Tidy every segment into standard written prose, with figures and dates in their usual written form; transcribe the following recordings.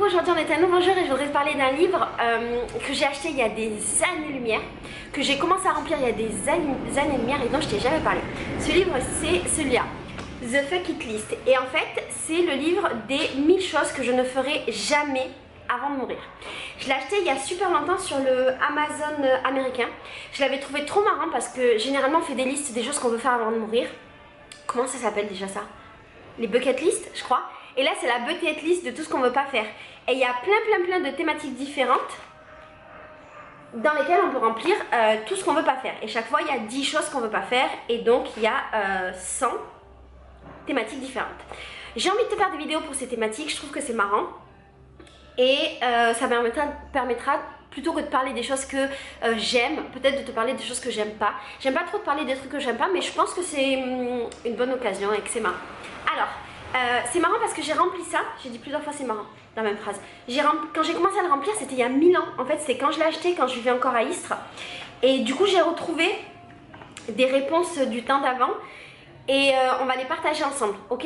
aujourd'hui on est un nouveau jour et je voudrais te parler d'un livre que j'ai acheté il y a des années-lumière, que j'ai commencé à remplir il y a des années-lumière et dont je t'ai jamais parlé. Ce livre c'est celui-là, The Fuck It List, et en fait c'est le livre des 1000 choses que je ne ferai jamais avant de mourir. Je l'ai acheté il y a super longtemps sur le Amazon américain. Je l'avais trouvé trop marrant parce que généralement on fait des listes des choses qu'on veut faire avant de mourir. Comment ça s'appelle déjà ça? Les bucket list je crois. Et là c'est la bucket list de tout ce qu'on veut pas faire. Et il y a plein de thématiques différentes dans lesquelles on peut remplir tout ce qu'on veut pas faire. Et chaque fois il y a 10 choses qu'on veut pas faire. Et donc il y a 100 thématiques différentes. J'ai envie de te faire des vidéos pour ces thématiques, je trouve que c'est marrant. Et ça permettra plutôt que de parler des choses que j'aime, peut-être de te parler des choses que j'aime pas. J'aime pas trop te parler des trucs que j'aime pas, mais je pense que c'est une bonne occasion et que c'est marrant. Alors, c'est marrant parce que j'ai rempli ça, j'ai dit plusieurs fois c'est marrant dans la même phrase. Quand j'ai commencé à le remplir, c'était il y a 1000 ans. En fait, c'était quand je l'ai acheté, quand je vivais encore à Istres. Et du coup, j'ai retrouvé des réponses du temps d'avant. Et on va les partager ensemble, ok?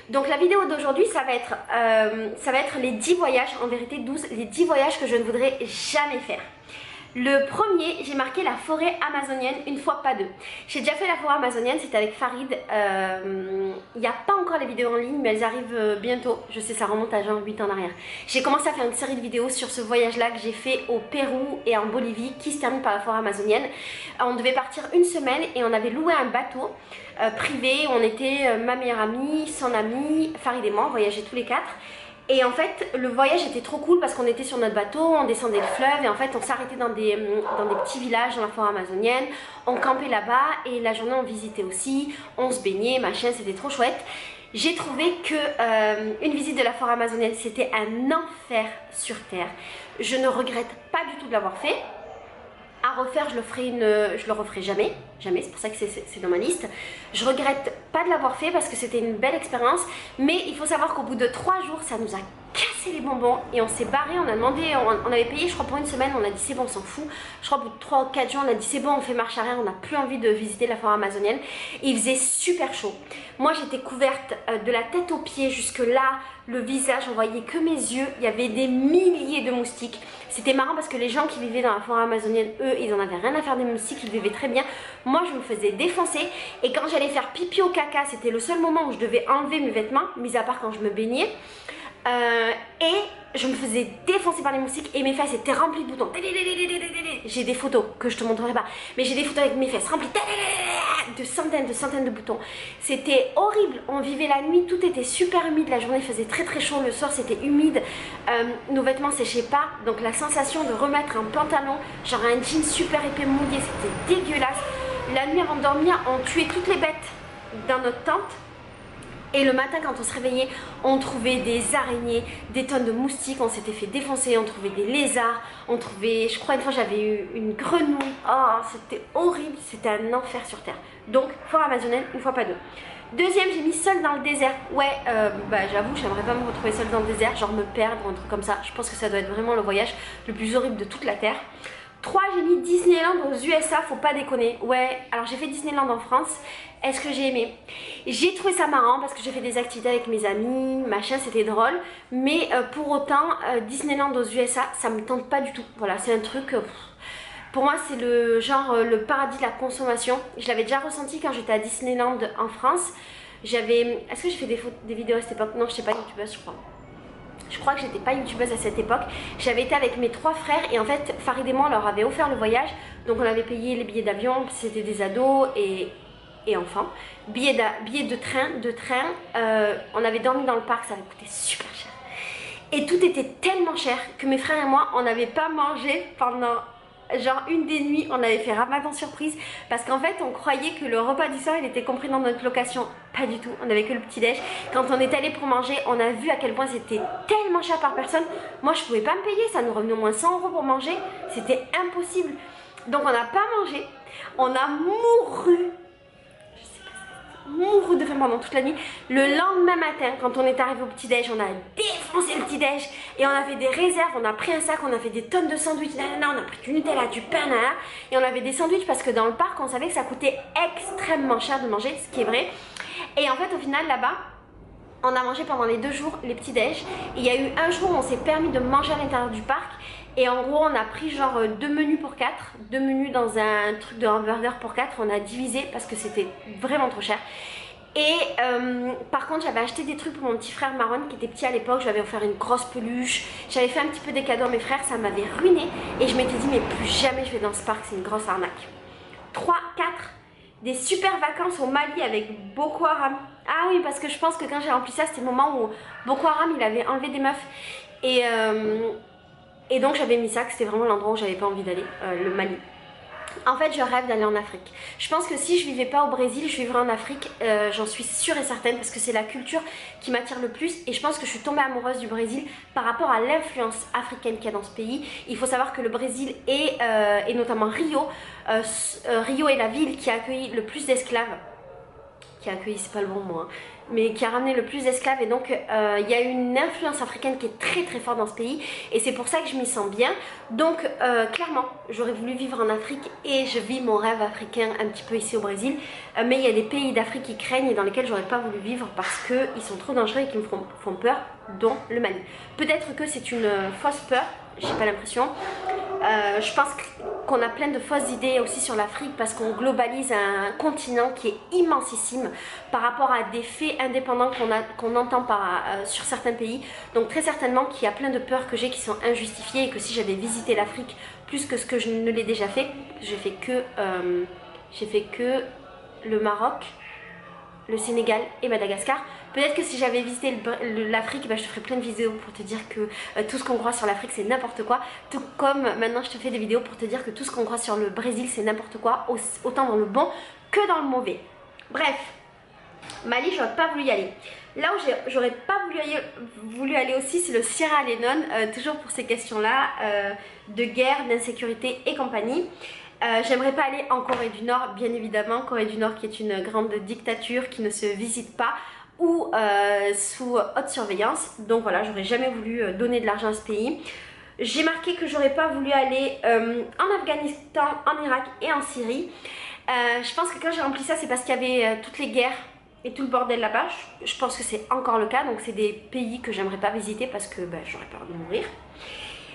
Donc la vidéo d'aujourd'hui, ça va être les 10 voyages, en vérité 12, les 10 voyages que je ne voudrais jamais faire. Le premier, j'ai marqué la forêt amazonienne, une fois pas deux. J'ai déjà fait la forêt amazonienne, c'était avec Farid. Il n'y a pas encore les vidéos en ligne, mais elles arrivent bientôt. Je sais, ça remonte à genre 8 ans en arrière. J'ai commencé à faire une série de vidéos sur ce voyage-là que j'ai fait au Pérou et en Bolivie, qui se termine par la forêt amazonienne. On devait partir une semaine et on avait loué un bateau privé. On était ma meilleure amie, son amie, Farid et moi, on voyageait tous les quatre. Et en fait, le voyage était trop cool parce qu'on était sur notre bateau, on descendait le fleuve et en fait, on s'arrêtait dans des petits villages dans la forêt amazonienne. On campait là-bas et la journée, on visitait aussi, on se baignait, machin, c'était trop chouette. J'ai trouvé que une visite de la forêt amazonienne, c'était un enfer sur Terre. Je ne regrette pas du tout de l'avoir fait. À refaire, je le referai jamais, c'est pour ça que c'est dans ma liste. Je regrette pas de l'avoir fait parce que c'était une belle expérience, mais il faut savoir qu'au bout de 3 jours, ça nous a cassé les bonbons et on s'est barré, on a demandé, on avait payé je crois pour une semaine, on a dit c'est bon, on s'en fout. Je crois au bout de 3 ou 4 jours, on a dit c'est bon, on fait marche arrière, on n'a plus envie de visiter la forêt amazonienne. Et il faisait super chaud. Moi j'étais couverte de la tête aux pieds jusque là, le visage, on voyait que mes yeux, il y avait des milliers de moustiques. C'était marrant parce que les gens qui vivaient dans la forêt amazonienne, eux, ils en avaient rien à faire des moustiques, ils vivaient très bien. Moi, je me faisais défoncer et quand j'allais faire pipi au caca, c'était le seul moment où je devais enlever mes vêtements, mis à part quand je me baignais. Et je me faisais défoncer par les moustiques et mes fesses étaient remplies de boutons. J'ai des photos que je te montrerai pas, mais j'ai des photos avec mes fesses remplies de centaines de boutons. C'était horrible, on vivait la nuit, tout était super humide, la journée faisait très chaud, le soir c'était humide, nos vêtements séchaient pas, donc la sensation de remettre un pantalon, genre un jean super épais mouillé, c'était dégueulasse. La nuit avant de dormir, on tuait toutes les bêtes dans notre tente. Et le matin quand on se réveillait, on trouvait des araignées, des tonnes de moustiques, on s'était fait défoncer, on trouvait des lézards, on trouvait, je crois une fois j'avais eu une grenouille, oh c'était horrible, c'était un enfer sur Terre. Donc forêt amazonienne, une fois pas deux. Deuxième, j'ai mis seule dans le désert. Ouais, j'avoue, j'aimerais pas me retrouver seule dans le désert, genre me perdre, un truc comme ça. Je pense que ça doit être vraiment le voyage le plus horrible de toute la Terre. 3, j'ai mis Disneyland aux USA, faut pas déconner. Ouais, alors j'ai fait Disneyland en France. Est-ce que j'ai aimé? J'ai trouvé ça marrant parce que j'ai fait des activités avec mes amis, machin, c'était drôle. Mais pour autant, Disneyland aux USA, ça me tente pas du tout. Voilà, c'est un truc... pour moi, c'est le genre le paradis de la consommation. Je l'avais déjà ressenti quand j'étais à Disneyland en France. Est-ce que j'ai fait des vidéos à cette époque? Non, je sais pas, youtubeuse, je crois. Je crois que j'étais pas youtubeuse à cette époque. J'avais été avec mes 3 frères et en fait Farid et moi on leur avait offert le voyage. Donc on avait payé les billets d'avion, c'était des ados et enfants. Billets de train, on avait dormi dans le parc, ça avait coûté super cher. Et tout était tellement cher que mes frères et moi on n'avait pas mangé pendant genre une des nuits. On avait fait ramadan surprise parce qu'en fait on croyait que le repas du soir il était compris dans notre location. Pas du tout, on avait que le petit déj. Quand on est allé pour manger, on a vu à quel point c'était tellement cher par personne. Moi je pouvais pas me payer, ça nous revenait au moins 100 € pour manger, c'était impossible. Donc on n'a pas mangé, on a mouru de faim pendant toute la nuit. Le lendemain matin, quand on est arrivé au petit-déj, on a défoncé le petit-déj et on avait des réserves. On a pris un sac, on a fait des tonnes de sandwichs. On a pris du Nutella, du pain, et on avait des sandwichs parce que dans le parc, on savait que ça coûtait extrêmement cher de manger, ce qui est vrai. Et en fait, au final, là-bas, On a mangé pendant les 2 jours les petits déj. Il y a eu un jour où on s'est permis de manger à l'intérieur du parc. Et en gros on a pris genre 2 menus pour 4, 2 menus dans un truc de hamburger pour 4. On a divisé parce que c'était vraiment trop cher. Et par contre j'avais acheté des trucs pour mon petit frère Marwan qui était petit à l'époque. J'avais offert une grosse peluche, j'avais fait un petit peu des cadeaux à mes frères, ça m'avait ruiné. Et je m'étais dit mais plus jamais je vais dans ce parc, c'est une grosse arnaque. 3, 4, des super vacances au Mali avec Boko Haram. Ah oui, parce que je pense que quand j'ai rempli ça, c'était le moment où Boko Haram il avait enlevé des meufs. Et donc j'avais mis ça, que c'était vraiment l'endroit où j'avais pas envie d'aller, le Mali. En fait, je rêve d'aller en Afrique. Je pense que si je vivais pas au Brésil, je vivrais en Afrique, j'en suis sûre et certaine, parce que c'est la culture qui m'attire le plus. Et je pense que je suis tombée amoureuse du Brésil par rapport à l'influence africaine qu'il y a dans ce pays. Il faut savoir que le Brésil et notamment Rio, Rio est la ville qui a accueilli le plus d'esclaves. Qui a accueilli, c'est pas le bon mot, hein, mais qui a ramené le plus d'esclaves. Et donc il y a une influence africaine qui est très très forte dans ce pays. Et c'est pour ça que je m'y sens bien. Donc clairement, j'aurais voulu vivre en Afrique et je vis mon rêve africain un petit peu ici au Brésil. Mais il y a des pays d'Afrique qui craignent et dans lesquels j'aurais pas voulu vivre parce qu'ils sont trop dangereux et qui me font peur, dont le Mali. Peut-être que c'est une fausse peur, j'ai pas l'impression. Je pense qu'on a plein de fausses idées aussi sur l'Afrique parce qu'on globalise un continent qui est immensissime par rapport à des faits indépendants qu'on entend sur certains pays. Donc très certainement qu'il y a plein de peurs que j'ai qui sont injustifiées et que si j'avais visité l'Afrique plus que ce que je ne l'ai déjà fait, j'ai fait que le Maroc, le Sénégal et Madagascar. Peut-être que si j'avais visité l'Afrique, bah, je te ferais plein de vidéos pour te dire que tout ce qu'on croit sur l'Afrique c'est n'importe quoi. Tout comme maintenant je te fais des vidéos pour te dire que tout ce qu'on croit sur le Brésil c'est n'importe quoi, autant dans le bon que dans le mauvais. Bref, Mali, j'aurais pas voulu y aller. Là où j'aurais pas voulu aller aussi, c'est le Sierra Leone, toujours pour ces questions-là de guerre, d'insécurité et compagnie. J'aimerais pas aller en Corée du Nord, bien évidemment. Corée du Nord qui est une grande dictature qui ne se visite pas ou sous haute surveillance. Donc voilà, j'aurais jamais voulu donner de l'argent à ce pays. J'ai marqué que j'aurais pas voulu aller en Afghanistan, en Irak et en Syrie. Je pense que quand j'ai rempli ça, c'est parce qu'il y avait toutes les guerres et tout le bordel là-bas. Je pense que c'est encore le cas. Donc c'est des pays que j'aimerais pas visiter parce que j'aurais peur de mourir.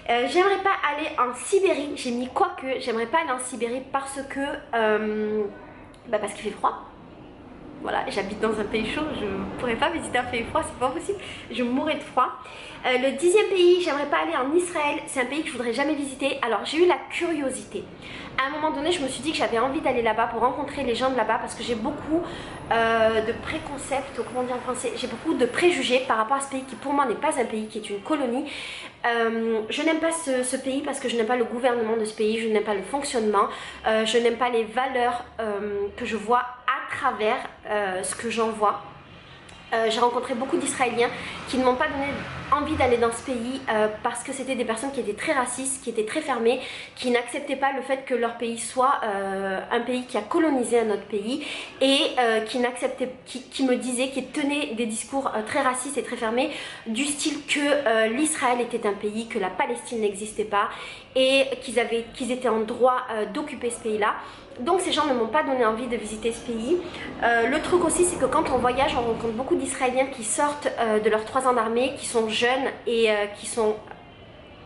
J'aimerais pas aller en Sibérie, j'ai mis quoique, j'aimerais pas aller en Sibérie parce que parce qu'il fait froid. Voilà, j'habite dans un pays chaud, je pourrais pas visiter un pays froid, c'est pas possible, je mourrais de froid. Le 10e pays, j'aimerais pas aller en Israël, c'est un pays que je voudrais jamais visiter. Alors j'ai eu la curiosité. À un moment donné, je me suis dit que j'avais envie d'aller là-bas pour rencontrer les gens de là-bas parce que j'ai beaucoup de préconcepts, comment dire en français, j'ai beaucoup de préjugés par rapport à ce pays qui pour moi n'est pas un pays, qui est une colonie. Je n'aime pas ce pays parce que je n'aime pas le gouvernement de ce pays, je n'aime pas le fonctionnement, je n'aime pas les valeurs que je vois à travers ce que j'en vois. J'ai rencontré beaucoup d'Israéliens qui ne m'ont pas donné envie d'aller dans ce pays parce que c'était des personnes qui étaient très racistes, qui étaient très fermées, qui n'acceptaient pas le fait que leur pays soit un pays qui a colonisé un autre pays et qui me disaient, qui tenaient des discours très racistes et très fermés du style que l'Israël était un pays, que la Palestine n'existait pas et qu'ils étaient en droit d'occuper ce pays-là. Donc ces gens ne m'ont pas donné envie de visiter ce pays. Le truc aussi c'est que quand on voyage, on rencontre beaucoup d'Israéliens qui sortent de leurs 3 ans d'armée, qui sont jeunes et qui sont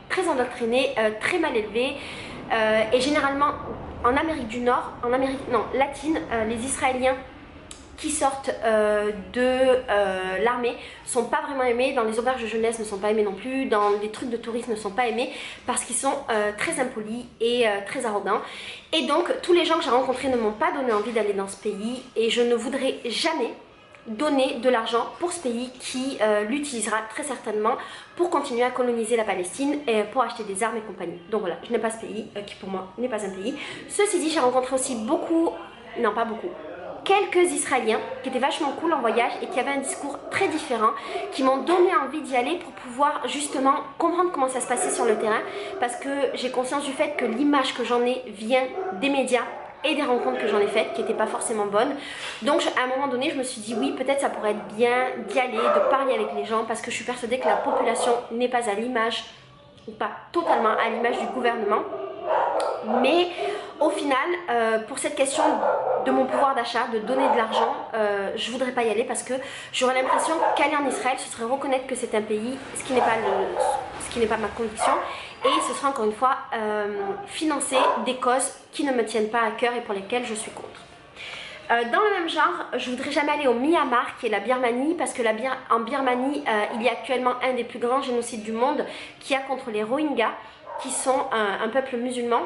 très endoctrinés, très mal élevés. Et généralement en Amérique du Nord, latine, les Israéliens qui sortent de l'armée sont pas vraiment aimés, dans les auberges de jeunesse ne sont pas aimés non plus, dans les trucs de tourisme ne sont pas aimés parce qu'ils sont très impolis et très arrogants. Et donc tous les gens que j'ai rencontrés ne m'ont pas donné envie d'aller dans ce pays et je ne voudrais jamais donner de l'argent pour ce pays qui l'utilisera très certainement pour continuer à coloniser la Palestine et pour acheter des armes et compagnie. Donc voilà, je n'aime pas ce pays qui pour moi n'est pas un pays. Ceci dit, j'ai rencontré aussi quelques Israéliens qui étaient vachement cool en voyage et qui avaient un discours très différent, qui m'ont donné envie d'y aller pour pouvoir justement comprendre comment ça se passait sur le terrain parce que j'ai conscience du fait que l'image que j'en ai vient des médias et des rencontres que j'en ai faites qui n'étaient pas forcément bonnes. Donc à un moment donné je me suis dit oui, peut-être ça pourrait être bien d'y aller, de parler avec les gens parce que je suis persuadée que la population n'est pas à l'image, ou pas totalement à l'image du gouvernement. Mais au final, pour cette question de mon pouvoir d'achat, de donner de l'argent, je voudrais pas y aller parce que j'aurais l'impression qu'aller en Israël, ce serait reconnaître que c'est un pays, ce qui n'est pas ma conviction, et ce sera encore une fois financer des causes qui ne me tiennent pas à cœur et pour lesquelles je suis contre. Dans le même genre, je voudrais jamais aller au Myanmar qui est la Birmanie parce que en Birmanie il y a actuellement un des plus grands génocides du monde qui a contre les Rohingyas qui sont un peuple musulman.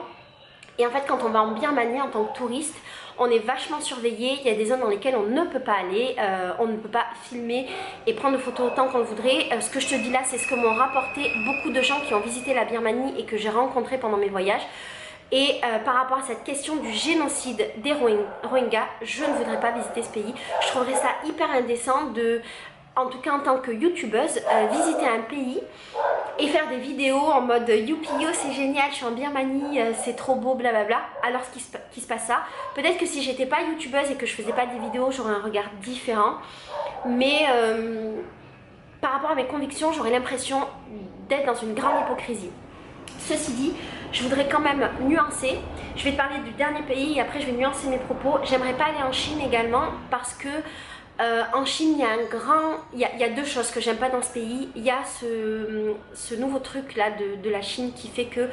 Et en fait quand on va en Birmanie en tant que touriste, on est vachement surveillé, il y a des zones dans lesquelles on ne peut pas aller, on ne peut pas filmer et prendre de photos autant qu'on le voudrait. Ce que je te dis là, c'est ce que m'ont rapporté beaucoup de gens qui ont visité la Birmanie et que j'ai rencontré pendant mes voyages. Et par rapport à cette question du génocide des Rohingyas, je ne voudrais pas visiter ce pays. Je trouverais ça hyper indécent de, en tout cas en tant que youtubeuse, visiter un pays et faire des vidéos en mode youpi yo c'est génial, je suis en Birmanie, c'est trop beau, blablabla, alors qu'il se passe ça. Peut-être que si j'étais pas youtubeuse et que je faisais pas des vidéos, j'aurais un regard différent. Mais par rapport à mes convictions, j'aurais l'impression d'être dans une grande hypocrisie. Ceci dit, je voudrais quand même nuancer. Je vais te parler du dernier pays et après je vais nuancer mes propos. J'aimerais pas aller en Chine également parce que en Chine, il y a deux choses que j'aime pas dans ce pays. Il y a ce nouveau truc là de la Chine qui fait que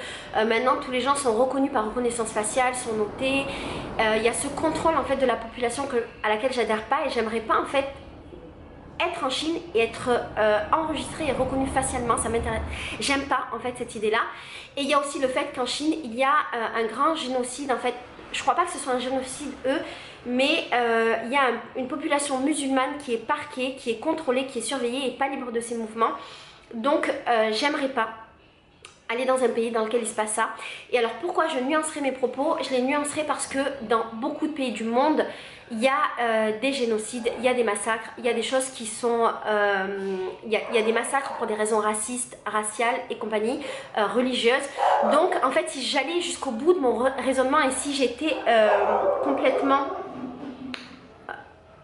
maintenant tous les gens sont reconnus par reconnaissance faciale, sont notés. Il y a ce contrôle en fait de la population à laquelle j'adhère pas et j'aimerais pas en fait être en Chine et être enregistré et reconnu facialement, ça m'intéresse. J'aime pas en fait cette idée là. Et il y a aussi le fait qu'en Chine il y a un grand génocide en fait. Je crois pas que ce soit un génocide mais il y a une population musulmane qui est parquée, qui est contrôlée, qui est surveillée et pas libre de ses mouvements. Donc j'aimerais pas aller dans un pays dans lequel il se passe ça. Et alors pourquoi je nuancerai mes propos? Je les nuancerai parce que dans beaucoup de pays du monde, il y a des génocides, il y a des massacres, il y a des choses qui sont... il y a des massacres pour des raisons racistes, raciales et compagnie, religieuses. Donc en fait si j'allais jusqu'au bout de mon raisonnement et si j'étais complètement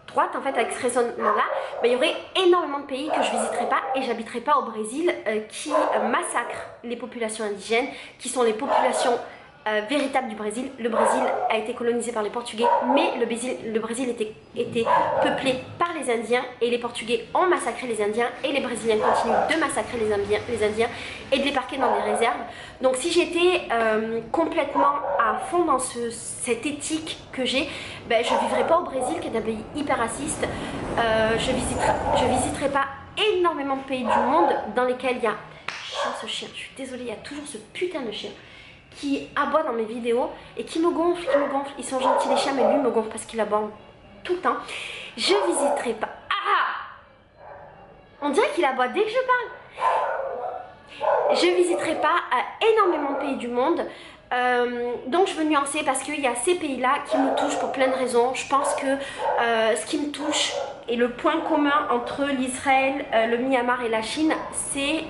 droite en fait avec ce raisonnement là, il y aurait énormément de pays que je visiterais pas et j'habiterais pas au Brésil qui massacrent les populations indigènes, qui sont les populations véritable du Brésil. Le Brésil a été colonisé par les Portugais, mais le Brésil était peuplé par les Indiens et les Portugais ont massacré les Indiens et les Brésiliens continuent de massacrer les Indiens et de les parquer dans des réserves. Donc si j'étais complètement à fond dans cette éthique que j'ai, je ne vivrais pas au Brésil qui est un pays hyper raciste. Je visiterai pas énormément de pays du monde dans lesquels il y a... Ce chien, je suis désolée, il y a toujours ce putain de chien qui aboie dans mes vidéos et qui me gonfle, Ils sont gentils les chiens, mais lui me gonfle parce qu'il aboie tout le temps. Je visiterai pas... Ah! On dirait qu'il aboie dès que je parle. Je visiterai pas énormément de pays du monde. Donc je veux nuancer parce qu'il y a ces pays-là qui me touchent pour plein de raisons. Je pense que ce qui me touche et le point commun entre l'Israël, le Myanmar et la Chine, c'est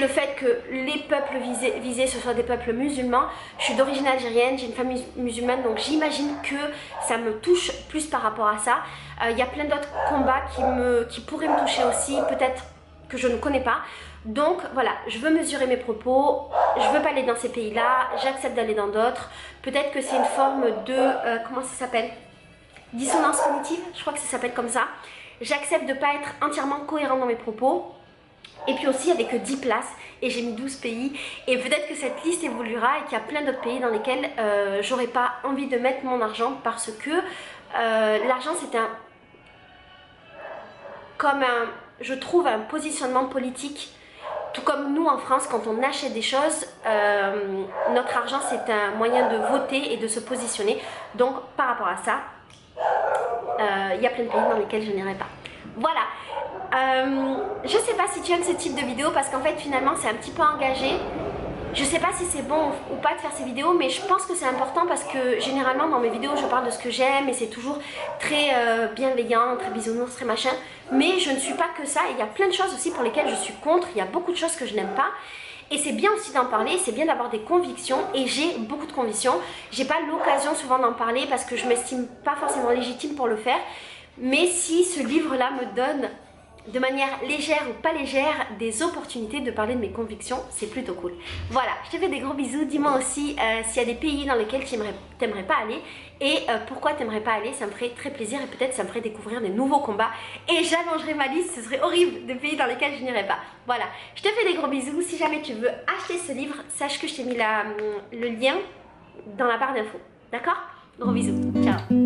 le fait que les peuples visés ce soient des peuples musulmans. Je suis d'origine algérienne, j'ai une famille musulmane, donc j'imagine que ça me touche plus par rapport à ça. Il y a plein d'autres combats qui pourraient me toucher aussi, peut-être que je ne connais pas. Donc voilà, je veux mesurer mes propos, je veux pas aller dans ces pays-là, j'accepte d'aller dans d'autres. Peut-être que c'est une forme de, comment ça s'appelle? Dissonance cognitive, je crois que ça s'appelle comme ça. J'accepte de ne pas être entièrement cohérent dans mes propos. Et puis aussi, il n'y avait que 10 places et j'ai mis 12 pays. Et peut-être que cette liste évoluera et qu'il y a plein d'autres pays dans lesquels j'aurais pas envie de mettre mon argent parce que l'argent c'est je trouve un positionnement politique. Tout comme nous en France, quand on achète des choses, notre argent c'est un moyen de voter et de se positionner. Donc par rapport à ça, il y a plein de pays dans lesquels je n'irai pas. Voilà. Je sais pas si tu aimes ce type de vidéo parce qu'en fait finalement c'est un petit peu engagé. Je sais pas si c'est bon ou pas de faire ces vidéos, mais je pense que c'est important parce que généralement dans mes vidéos je parle de ce que j'aime et c'est toujours très bienveillant, très bisounours, très machin. Mais je ne suis pas que ça et il y a plein de choses aussi pour lesquelles je suis contre. Il y a beaucoup de choses que je n'aime pas. Et c'est bien aussi d'en parler, c'est bien d'avoir des convictions et j'ai beaucoup de convictions. J'ai pas l'occasion souvent d'en parler parce que je m'estime pas forcément légitime pour le faire. Mais si ce livre-là me donne de manière légère ou pas légère, des opportunités de parler de mes convictions, c'est plutôt cool. Voilà, je te fais des gros bisous. Dis-moi aussi s'il y a des pays dans lesquels tu n'aimerais pas aller et pourquoi tu n'aimerais pas aller, ça me ferait très plaisir et peut-être ça me ferait découvrir des nouveaux combats et j'allongerai ma liste, ce serait horrible de pays dans lesquels je n'irais pas. Voilà, je te fais des gros bisous. Si jamais tu veux acheter ce livre, sache que je t'ai mis le lien dans la barre d'infos. D'accord? Gros bisous, ciao.